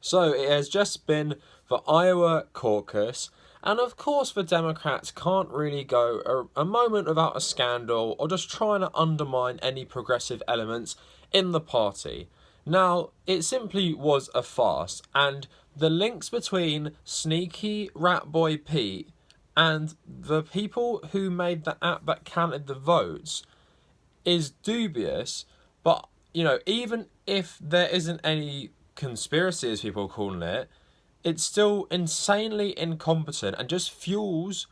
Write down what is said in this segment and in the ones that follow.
So it has just been the Iowa caucus, and of course the Democrats can't really go a moment without a scandal or just trying to undermine any progressive elements in the party. Now, it simply was a farce, and the links between sneaky rat boy Pete and the people who made the app that counted the votes is dubious, but even if there isn't any conspiracy, as people are calling it, it's still insanely incompetent and just fuels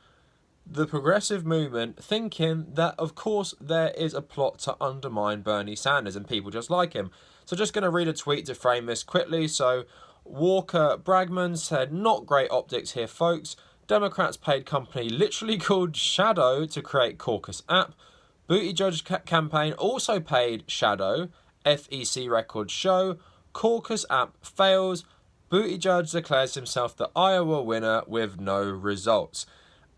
the progressive movement thinking that, of course, there is a plot to undermine Bernie Sanders and people just like him. So, just going to read a tweet to frame this quickly. So, Walker Bragman said, "Not great optics here, folks. Democrats paid company literally called Shadow to create Caucus app. Buttigieg campaign also paid Shadow. FEC records show. Caucus app fails. Buttigieg declares himself the Iowa winner with no results."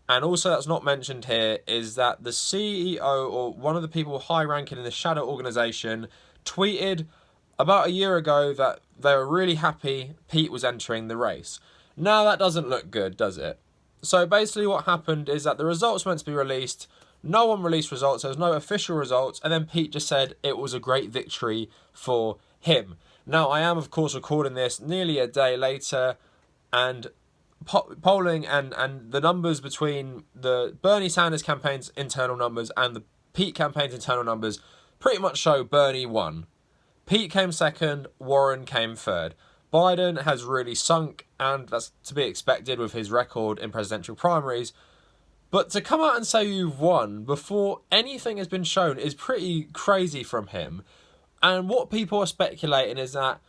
And also that's not mentioned here is that the CEO or one of the people high ranking in the Shadow organization tweeted about a year ago that they were really happy Pete was entering the race. Now that doesn't look good, does it? So basically what happened is that the results were meant to be released. No one released results. There was no official results. And then Pete just said it was a great victory for him. Now, I am, of course, recording this nearly a day later. And polling and the numbers between the Bernie Sanders campaign's internal numbers and the Pete campaign's internal numbers pretty much show Bernie won. Pete came second. Warren came third. Biden has really sunk, and that's to be expected with his record in presidential primaries. But to come out and say you've won before anything has been shown is pretty crazy from him. And what people are speculating is that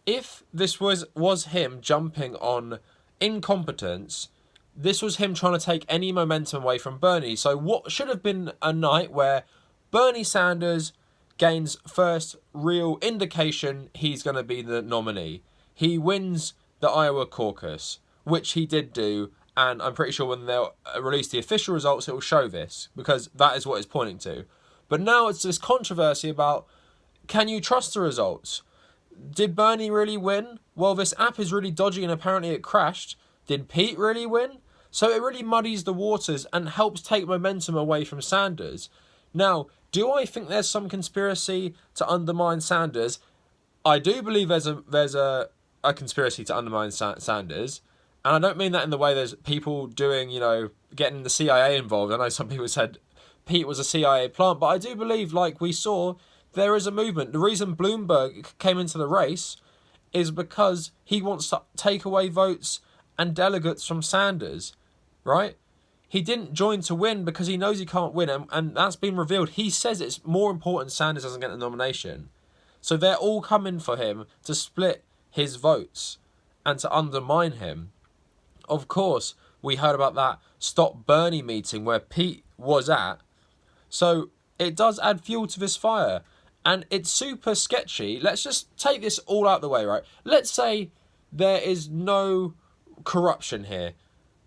if this was him jumping on incompetence, this was him trying to take any momentum away from Bernie. So what should have been a night where Bernie Sanders gains first real indication he's going to be the nominee. He wins the Iowa caucus, which he did do, and I'm pretty sure when they'll release the official results, it will show this, because that is what it's pointing to. But now it's this controversy about, can you trust the results? Did Bernie really win? Well, this app is really dodgy and apparently it crashed. Did Pete really win? So it really muddies the waters and helps take momentum away from Sanders. Now, do I think there's some conspiracy to undermine Sanders? I do believe there's a conspiracy to undermine Sanders. And I don't mean that in the way there's people doing, getting the CIA involved. I know some people said Pete was a CIA plant, but I do believe, like we saw, there is a movement. The reason Bloomberg came into the race is because he wants to take away votes and delegates from Sanders, right? He didn't join to win because he knows he can't win, and that's been revealed. He says it's more important Sanders doesn't get the nomination. So they're all coming for him to split his votes and to undermine him. Of course, we heard about that Stop Bernie meeting where Pete was at. So it does add fuel to this fire. And it's super sketchy. Let's just take this all out of the way, right? Let's say there is no corruption here.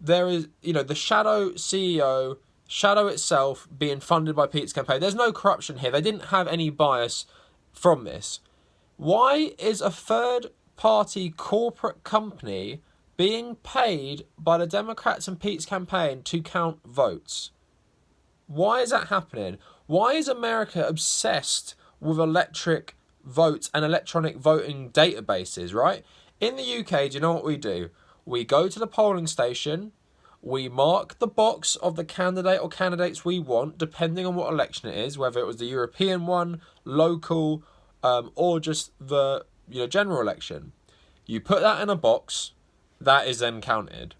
There is, the Shadow CEO, Shadow itself being funded by Pete's campaign. There's no corruption here. They didn't have any bias from this. Why is a third-party corporate company being paid by the Democrats and Pete's campaign to count votes? Why is that happening? Why is America obsessed with electric votes and electronic voting databases, right? In the UK, do you know what we do? We go to the polling station, we mark the box of the candidate or candidates we want, depending on what election it is, whether it was the European one, local, or just the general election. You put that in a box, that is then counted.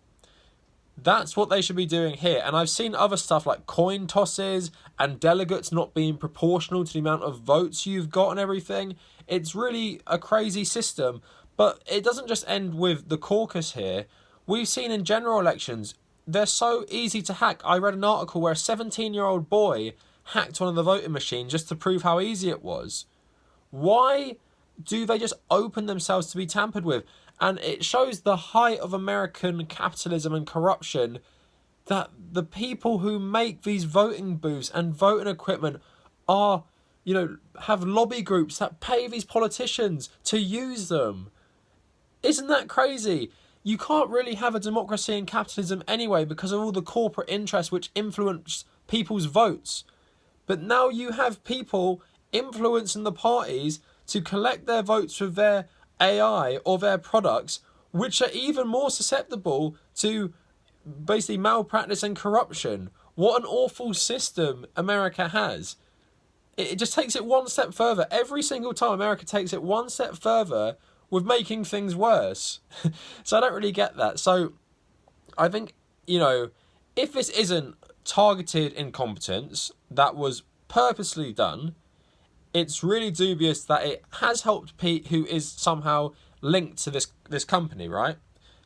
That's what they should be doing here. And I've seen other stuff like coin tosses and delegates not being proportional to the amount of votes you've got and everything. It's really a crazy system. But it doesn't just end with the caucus here. We've seen in general elections, they're so easy to hack. I read an article where a 17-year-old boy hacked one of the voting machines just to prove how easy it was. Why do they just open themselves to be tampered with? And it shows the height of American capitalism and corruption that the people who make these voting booths and voting equipment are, have lobby groups that pay these politicians to use them. Isn't that crazy? You can't really have a democracy in capitalism anyway because of all the corporate interests which influence people's votes. But now you have people influencing the parties to collect their votes with their AI or their products, which are even more susceptible to basically malpractice and corruption. What an awful system America has. It just takes it one step further. Every single time America takes it one step further with making things worse. So I don't really get that. So I think, if this isn't targeted incompetence that was purposely done, it's really dubious that it has helped Pete, who is somehow linked to this company, right?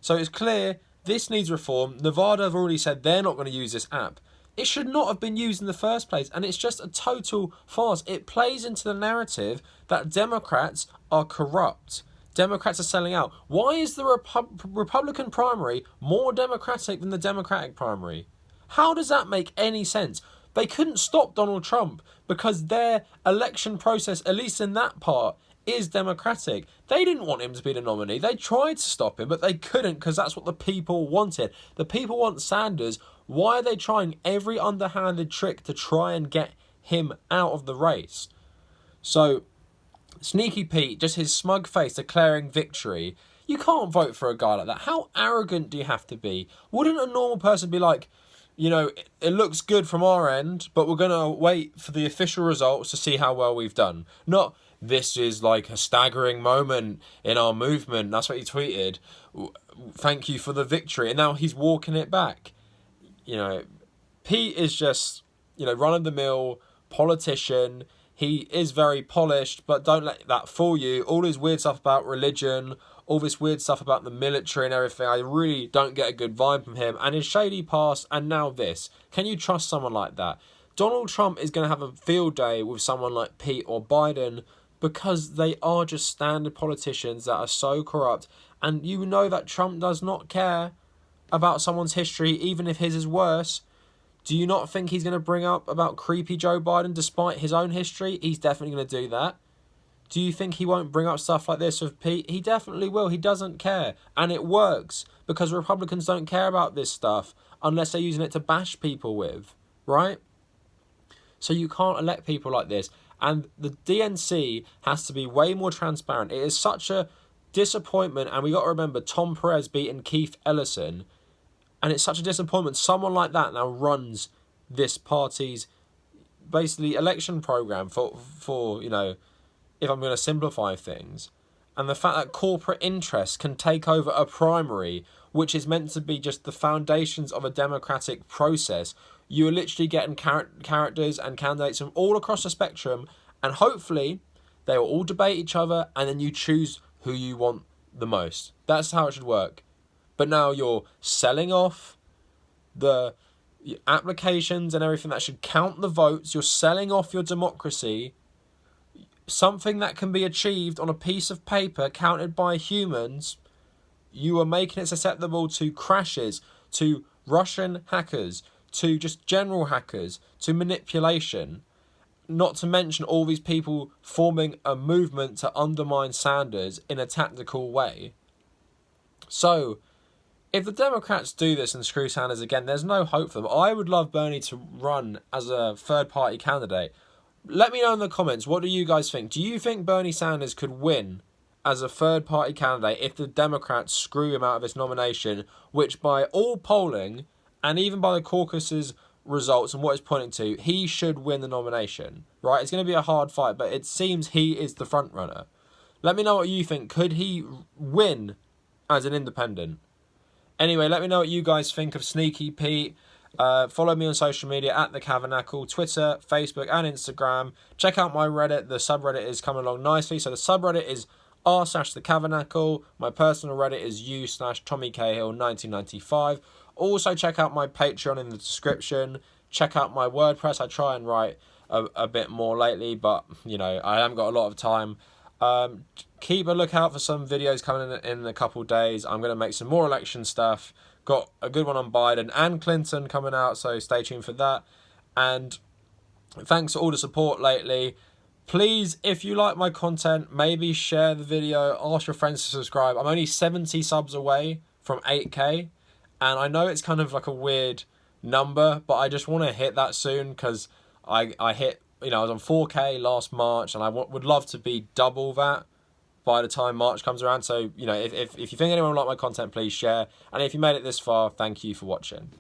So it's clear this needs reform. Nevada have already said they're not going to use this app. It should not have been used in the first place, and it's just a total farce. It plays into the narrative that Democrats are corrupt. Democrats are selling out. Why is the Republican primary more democratic than the Democratic primary? How does that make any sense? They couldn't stop Donald Trump because their election process, at least in that part, is democratic. They didn't want him to be the nominee. They tried to stop him, but they couldn't because that's what the people wanted. The people want Sanders. Why are they trying every underhanded trick to try and get him out of the race? So, Sneaky Pete, just his smug face declaring victory. You can't vote for a guy like that. How arrogant do you have to be? Wouldn't a normal person be like, it looks good from our end, but we're going to wait for the official results to see how well we've done. Not, this is like a staggering moment in our movement. That's what he tweeted. Thank you for the victory. And now he's walking it back. Pete is just, run-of-the-mill politician. He is very polished, but don't let that fool you. All his weird stuff about religion, all this weird stuff about the military and everything, I really don't get a good vibe from him. And his shady past, and now this. Can you trust someone like that? Donald Trump is going to have a field day with someone like Pete or Biden because they are just standard politicians that are so corrupt. And that Trump does not care about someone's history, even if his is worse. Do you not think he's going to bring up about creepy Joe Biden despite his own history? He's definitely going to do that. Do you think he won't bring up stuff like this with Pete? He definitely will. He doesn't care. And it works because Republicans don't care about this stuff unless they're using it to bash people with, right? So you can't elect people like this. And the DNC has to be way more transparent. It is such a disappointment. And we got to remember Tom Perez beating Keith Ellison. And it's such a disappointment. Someone like that now runs this party's basically election program for if I'm going to simplify things. And the fact that corporate interests can take over a primary, which is meant to be just the foundations of a democratic process. You are literally getting characters and candidates from all across the spectrum, and hopefully they will all debate each other, and then you choose who you want the most. That's how it should work. But now you're selling off the applications and everything that should count the votes. You're selling off your democracy. Something that can be achieved on a piece of paper counted by humans. You are making it susceptible to crashes, to Russian hackers, to just general hackers, to manipulation. Not to mention all these people forming a movement to undermine Sanders in a tactical way. So, if the Democrats do this and screw Sanders again, there's no hope for them. I would love Bernie to run as a third-party candidate. Let me know in the comments, what do you guys think? Do you think Bernie Sanders could win as a third-party candidate if the Democrats screw him out of his nomination, which by all polling, and even by the caucus's results and what it's pointing to, he should win the nomination, right? It's going to be a hard fight, but it seems he is the front-runner. Let me know what you think. Could he win as an independent? Anyway, let me know what you guys think of Sneaky Pete. Follow me on social media at The Cavernacle, Twitter, Facebook and Instagram. Check out my Reddit. The subreddit is coming along nicely. So the subreddit is r/The Cavernacle. My personal Reddit is u/Tommy Cahill 1995. Also check out my Patreon in the description. Check out my WordPress. I try and write a bit more lately, but I haven't got a lot of time. Keep a lookout for some videos coming in a couple of days. I'm going to make some more election stuff. Got a good one on Biden and Clinton coming out, so stay tuned for that. And thanks for all the support lately. Please, if you like my content, maybe share the video, ask your friends to subscribe. I'm only 70 subs away from 8K, and I know it's kind of like a weird number, but I just want to hit that soon because I hit, you know, I was on 4K last March, and I would love to be double that by the time March comes around. So, you know, if you think anyone would like my content, please share. And if you made it this far, thank you for watching.